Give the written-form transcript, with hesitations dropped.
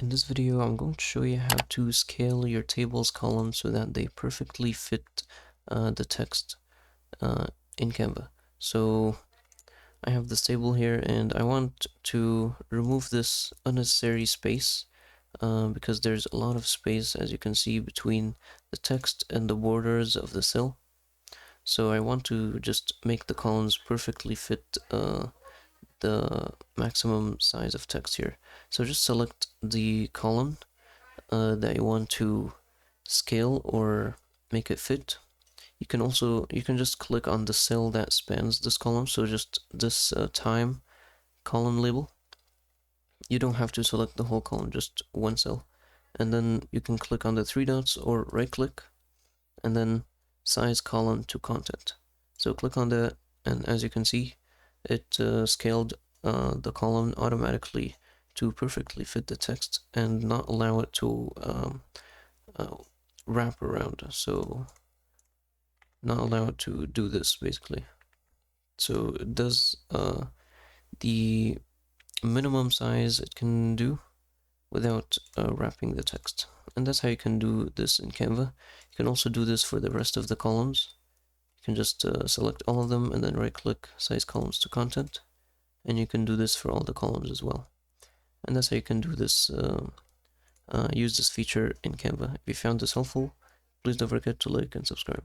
In this video, I'm going to show you how to scale your tables columns so that they perfectly fit the text in Canva. So I have this table here and I want to remove this unnecessary space because there's a lot of space, as you can see, between the text and the borders of the cell. So I want to just make the columns perfectly fit the maximum size of text here. So just select the column that you want to scale or make it fit. You can just click on the cell that spans this column, so just this time column label. You don't have to select the whole column, just one cell. And then you can click on the three dots or right click and then size column to content. So click on that, and as you can see, it scaled the column automatically to perfectly fit the text and not allow it to wrap around. So not allow it to do this basically. So it does the minimum size it can do without wrapping the text. And that's how you can do this in Canva. You can also do this for the rest of the columns. You can just select all of them and then right click size columns to content, and you can do this for all the columns as well. And that's how you can do this, use this feature in Canva. If you found this helpful, please don't forget to like and subscribe.